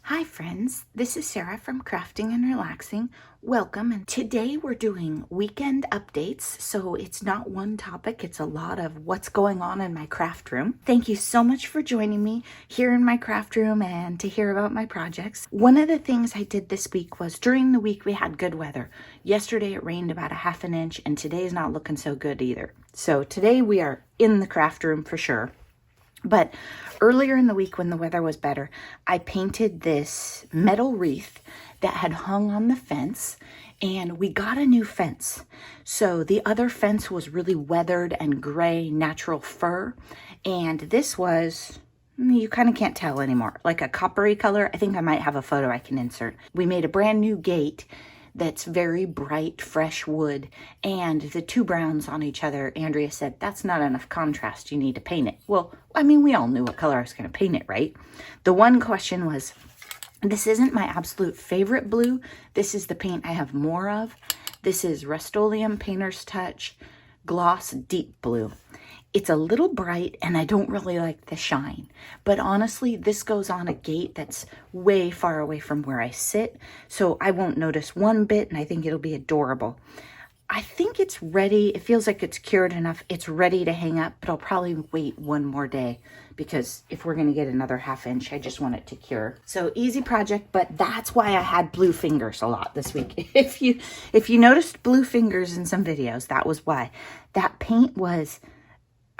Hi friends, this is Sarah from Crafting and Relaxing. Welcome, and today we're doing weekend updates, so it's not one topic, it's a lot of what's going on in my craft room. Thank you so much for joining me here in my craft room and to hear about my projects. One of the things I did this week was during the week we had good weather. Yesterday it rained about a half an inch and today's not looking so good either. So today we are in the craft room for sure. But earlier in the week when the weather was better, I painted this metal wreath that had hung on the fence, and we got a new fence. So the other fence was really weathered and gray natural fir, and this was, you kind of can't tell anymore, like a coppery color. I think I might have a photo I can insert. We made a brand new gate that's very bright, fresh wood, and the two browns on each other. Andrea said, that's not enough contrast, you need to paint it. Well, I mean, we all knew what color I was going to paint it, right? The one question was, this isn't my absolute favorite blue. This is the paint I have more of. This is Rust-Oleum Painter's Touch Gloss Deep Blue. It's a little bright and I don't really like the shine, but honestly, this goes on a gate that's way far away from where I sit, so I won't notice one bit, and I think it'll be adorable. I think it's ready. It feels like it's cured enough. It's ready to hang up, but I'll probably wait one more day because if we're going to get another ½ inch, I just want it to cure. So easy project, but that's why I had blue fingers a lot this week. If you noticed blue fingers in some videos, that was why. That paint was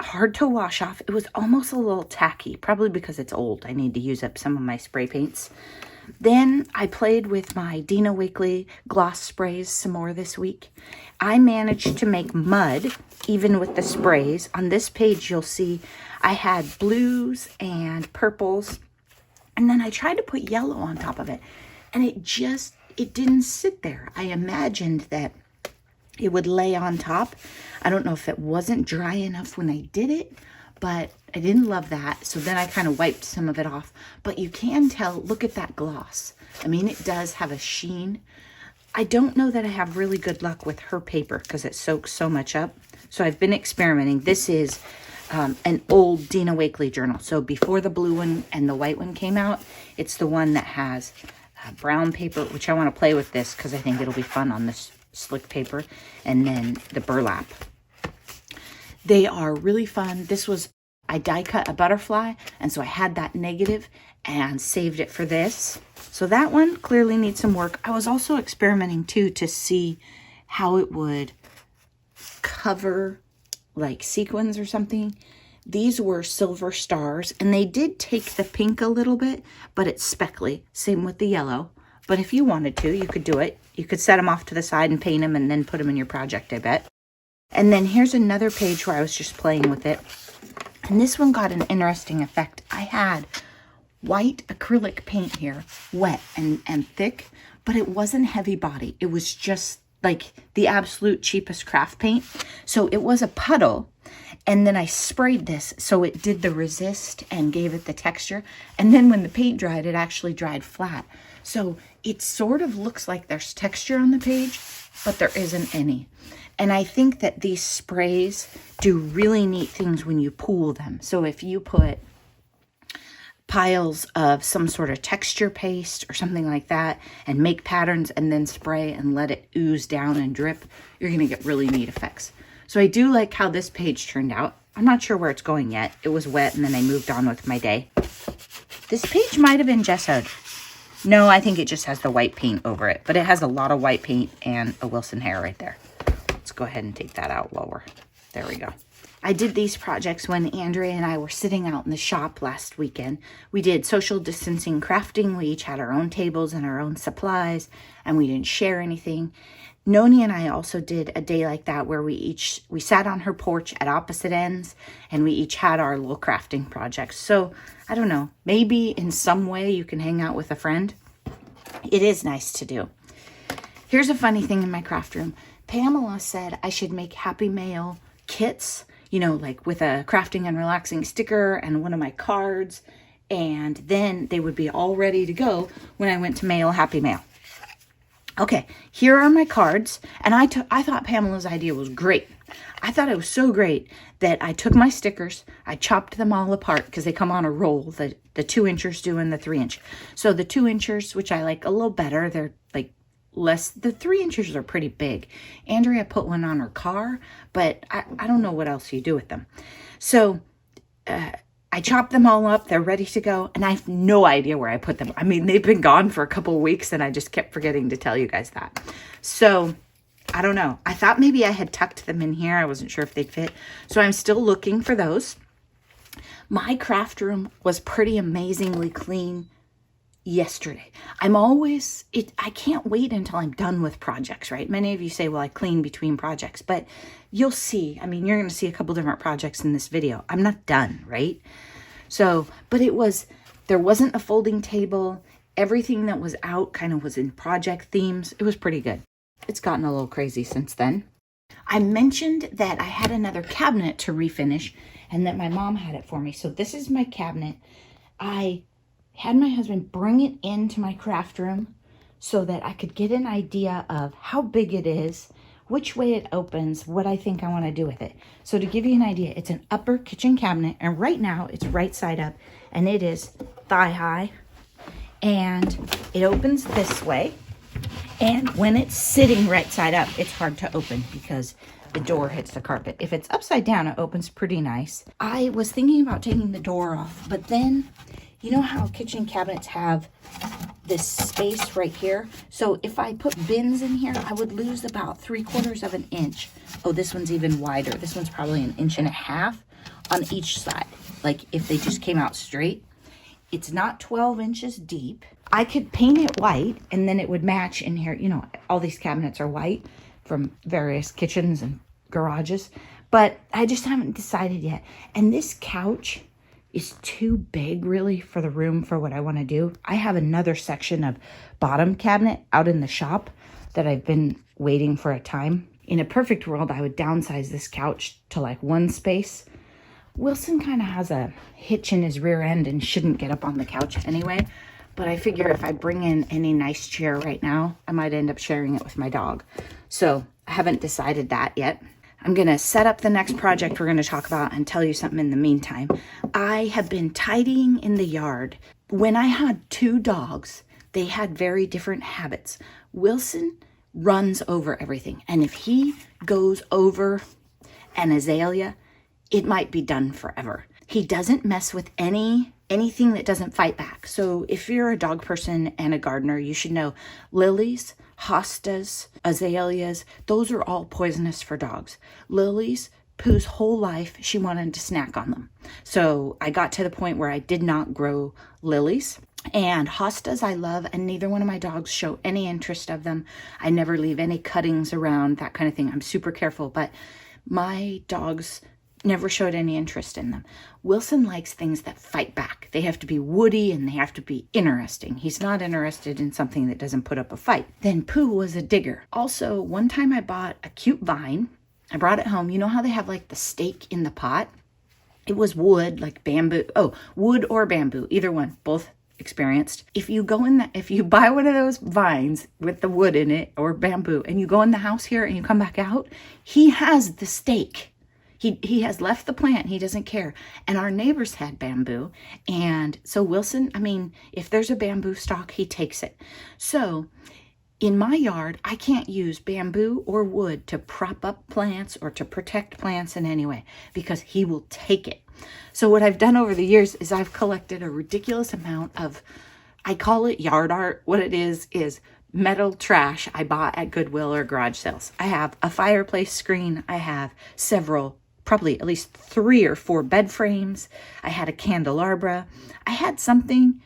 hard to wash off. It was almost a little tacky, probably because it's old. I need to use up some of my spray paints. Then I played with my Dina Wakley gloss sprays some more this week. I managed to make mud even with the sprays. On this page you'll see I had blues and purples, and then I tried to put yellow on top of it, and it didn't sit there. I imagined that it would lay on top. I don't know if it wasn't dry enough when I did it, but I didn't love that. So then I kind of wiped some of it off. But you can tell, look at that gloss. I mean, it does have a sheen. I don't know that I have really good luck with her paper because it soaks so much up. So I've been experimenting. This is an old Dina Wakley journal. So before the blue one and the white one came out, it's the one that has brown paper, which I want to play with this because I think it'll be fun on this slick paper, and then the burlap. They are really fun. I die cut a butterfly, and so I had that negative and saved it for this. So that one clearly needs some work. I was also experimenting too to see how it would cover like sequins or something. These were silver stars, and they did take the pink a little bit, but it's speckly. Same with the yellow. But if you wanted to, you could do it. You could set them off to the side and paint them and then put them in your project, I bet. And then here's another page where I was just playing with it. And this one got an interesting effect. I had white acrylic paint here, wet and thick, but it wasn't heavy body. It was just like the absolute cheapest craft paint. So it was a puddle. And then I sprayed this so it did the resist and gave it the texture. And then when the paint dried, it actually dried flat. So it sort of looks like there's texture on the page, but there isn't any. And I think that these sprays do really neat things when you pool them. So if you put piles of some sort of texture paste or something like that and make patterns and then spray and let it ooze down and drip, you're going to get really neat effects. So I do like how this page turned out. I'm not sure where it's going yet. It was wet and then I moved on with my day. This page might have been gessoed. No, I think it just has the white paint over it, but it has a lot of white paint and a Wilson hair right there. Let's go ahead and take that out lower. There we go. I did these projects when Andrea and I were sitting out in the shop last weekend. We did social distancing crafting. We each had our own tables and our own supplies, and we didn't share anything. Noni and I also did a day like that where we sat on her porch at opposite ends, and we each had our little crafting projects. So I don't know, maybe in some way you can hang out with a friend. It is nice to do. Here's a funny thing in my craft room. Pamela said I should make Happy Mail kits, you know, like with a crafting and relaxing sticker and one of my cards, and then they would be all ready to go when I went to mail Happy Mail. Okay, here are my cards, and I thought Pamela's idea was great. I thought it was so great that I took my stickers, I chopped them all apart because they come on a roll, the 2-inchers do and the 3-inch. So the 2-inchers, which I like a little better, they're like less, the 3-inchers are pretty big. Andrea put one on her car, but I don't know what else you do with them. So I chopped them all up. They're ready to go. And I have no idea where I put them. I mean, they've been gone for a couple of weeks and I just kept forgetting to tell you guys that. So I don't know. I thought maybe I had tucked them in here. I wasn't sure if they'd fit. So I'm still looking for those. My craft room was pretty amazingly clean yesterday. I can't wait until I'm done with projects, right? Many of you say, well, I clean between projects, but you'll see. I mean, you're going to see a couple different projects in this video. I'm not done, right? So, but there wasn't a folding table. Everything that was out kind of was in project themes. It was pretty good. It's gotten a little crazy since then. I mentioned that I had another cabinet to refinish and that my mom had it for me. So this is my cabinet. I had my husband bring it into my craft room so that I could get an idea of how big it is, which way it opens, what I think I want to do with it. So to give you an idea, it's an upper kitchen cabinet, and right now it's right side up, and it is thigh high, and it opens this way. And when it's sitting right side up, it's hard to open because the door hits the carpet. If it's upside down, it opens pretty nice. I was thinking about taking the door off, but then you know how kitchen cabinets have this space right here? So if I put bins in here, I would lose about 3/4 of an inch. Oh, this one's even wider. This one's probably 1.5 inches on each side. Like if they just came out straight. It's not 12 inches deep. I could paint it white and then it would match in here. You know, all these cabinets are white from various kitchens and garages, but I just haven't decided yet. And this couch is too big really for the room for what I want to do. I have another section of bottom cabinet out in the shop that I've been waiting for a time. In a perfect world, I would downsize this couch to like one space. Wilson kind of has a hitch in his rear end and shouldn't get up on the couch anyway. But I figure if I bring in any nice chair right now, I might end up sharing it with my dog. So I haven't decided that yet. I'm going to set up the next project we're going to talk about and tell you something in the meantime. I have been tidying in the yard. When I had 2 dogs, they had very different habits. Wilson runs over everything. And if he goes over an azalea, it might be done forever. He doesn't mess with anything that doesn't fight back. So if you're a dog person and a gardener, you should know lilies, hostas, azaleas, those are all poisonous for dogs. Lilies, Pooh's whole life, she wanted to snack on them. So I got to the point where I did not grow lilies. And hostas I love, and neither one of my dogs show any interest of them. I never leave any cuttings around, that kind of thing. I'm super careful, but my dogs never showed any interest in them. Wilson likes things that fight back. They have to be woody and they have to be interesting. He's not interested in something that doesn't put up a fight. Then Pooh was a digger. Also, one time I bought a cute vine. I brought it home. You know how they have like the stake in the pot? It was wood, like bamboo. Oh, wood or bamboo, either one, both experienced. If you buy one of those vines with the wood in it or bamboo and you go in the house here and you come back out, he has the stake. He has left the plant. He doesn't care. And our neighbors had bamboo. And so Wilson, I mean, if there's a bamboo stalk, he takes it. So in my yard, I can't use bamboo or wood to prop up plants or to protect plants in any way because he will take it. So what I've done over the years is I've collected a ridiculous amount of, I call it yard art. What it is metal trash I bought at Goodwill or garage sales. I have a fireplace screen. I have probably at least 3 or 4 bed frames. I had a candelabra. I had something,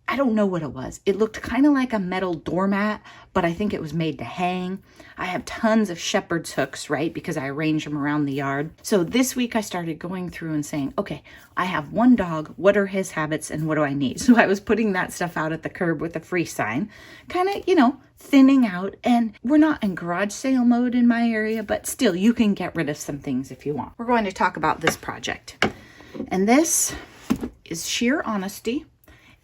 I don't know what it was. It looked kind of like a metal doormat, but I think it was made to hang. I have tons of shepherd's hooks, right? Because I arrange them around the yard. So this week I started going through and saying, okay, I have 1 dog. What are his habits and what do I need? So I was putting that stuff out at the curb with a free sign, kind of, thinning out. And we're not in garage sale mode in my area, but still you can get rid of some things if you want. We're going to talk about this project. And this is sheer honesty.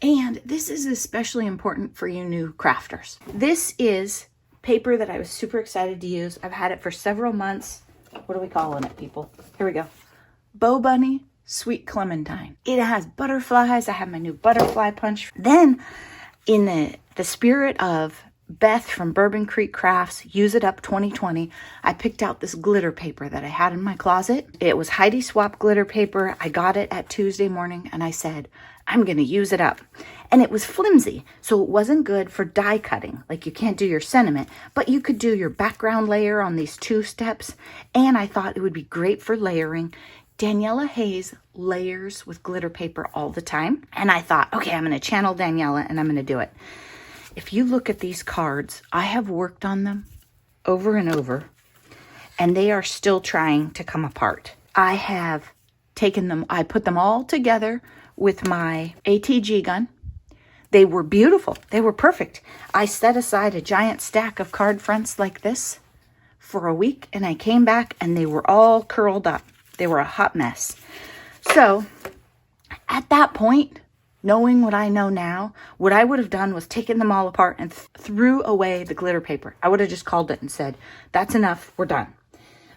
And this is especially important for you new crafters. This is paper that I was super excited to use. I've had it for several months. What are we calling it, people? Here we go. Bow Bunny Sweet Clementine. It has butterflies. I have my new butterfly punch. Then, in the spirit of Beth from Bourbon Creek Crafts, Use It Up 2020, I picked out this glitter paper that I had in my closet. It was Heidi Swap glitter paper. I got it at Tuesday morning and I said, I'm going to use it up. And it was flimsy, so it wasn't good for die cutting. Like, you can't do your sentiment, but you could do your background layer on these 2 steps. And I thought it would be great for layering. Daniela Hayes layers with glitter paper all the time. And I thought, okay, I'm going to channel Daniela and I'm going to do it. If you look at these cards, I have worked on them over and over, and they are still trying to come apart. I have taken them, I put them all together with my ATG gun. They were beautiful. They were perfect. I set aside a giant stack of card fronts like this for a week, and I came back and they were all curled up. They were a hot mess. So at that point, knowing what I know now, what I would have done was taken them all apart and threw away the glitter paper. I would have just called it and said, that's enough, we're done.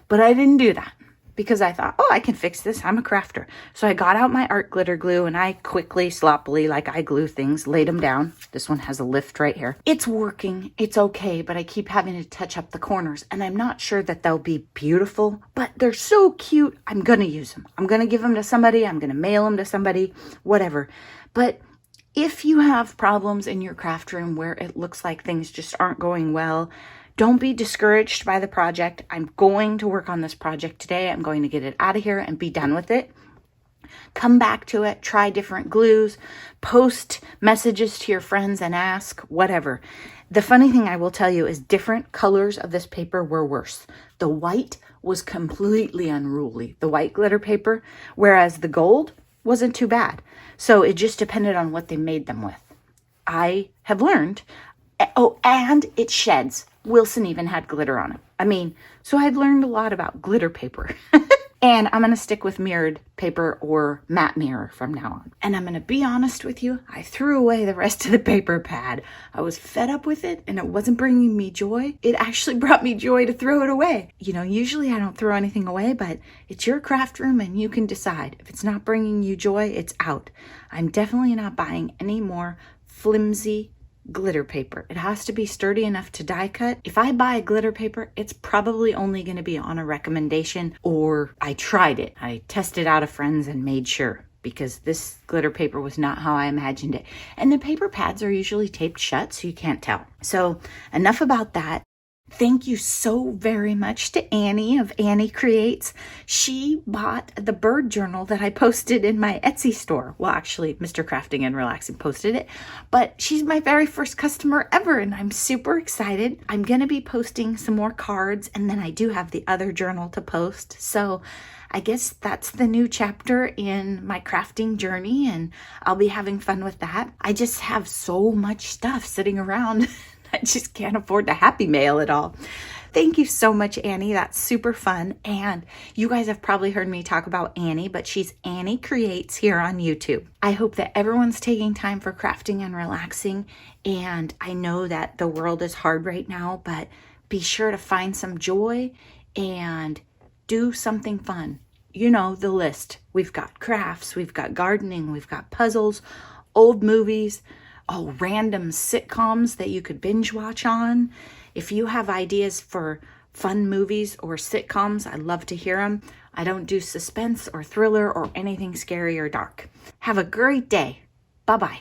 But I didn't do that because I thought, oh, I can fix this. I'm a crafter. So I got out my art glitter glue and I quickly, sloppily, like I glue things, laid them down. This one has a lift right here. It's working. It's okay, but I keep having to touch up the corners and I'm not sure that they'll be beautiful, but they're so cute. I'm going to use them. I'm going to give them to somebody. I'm going to mail them to somebody, whatever. But if you have problems in your craft room where it looks like things just aren't going well, don't be discouraged by the project. I'm going to work on this project today. I'm going to get it out of here and be done with it. Come back to it, try different glues, post messages to your friends and ask, whatever. The funny thing I will tell you is different colors of this paper were worse. The white was completely unruly, the white glitter paper, whereas the gold wasn't too bad. So it just depended on what they made them with. I have learned, oh, and it sheds. Wilson even had glitter on it. I mean, so I've learned a lot about glitter paper. And I'm going to stick with mirrored paper or matte mirror from now on. And I'm going to be honest with you, I threw away the rest of the paper pad. I was fed up with it and it wasn't bringing me joy. It actually brought me joy to throw it away. You know, usually I don't throw anything away, but it's your craft room and you can decide. If it's not bringing you joy, it's out. I'm definitely not buying any more flimsy glitter paper. It has to be sturdy enough to die cut. If I buy glitter paper, it's probably only going to be on a recommendation or I tried it. I tested out of friends and made sure, because this glitter paper was not how I imagined it. And the paper pads are usually taped shut so you can't tell. So enough about that. Thank you so very much to Annie of Annie Creates. She bought the bird journal that I posted in my Etsy store. Well, actually, Mr. Crafting and Relaxing posted it, but she's my very first customer ever, and I'm super excited. I'm going to be posting some more cards, and then I do have the other journal to post. So I guess that's the new chapter in my crafting journey, and I'll be having fun with that. I just have so much stuff sitting around. I just can't afford to happy mail it all. Thank you so much, Annie. That's super fun. And you guys have probably heard me talk about Annie, but she's Annie Creates here on YouTube. I hope that everyone's taking time for crafting and relaxing. And I know that the world is hard right now, but be sure to find some joy and do something fun. You know the list. We've got crafts, we've got gardening, we've got puzzles, old movies, random sitcoms that you could binge watch on. If you have ideas for fun movies or sitcoms, I'd love to hear them. I don't do suspense or thriller or anything scary or dark. Have a great day. Bye-bye.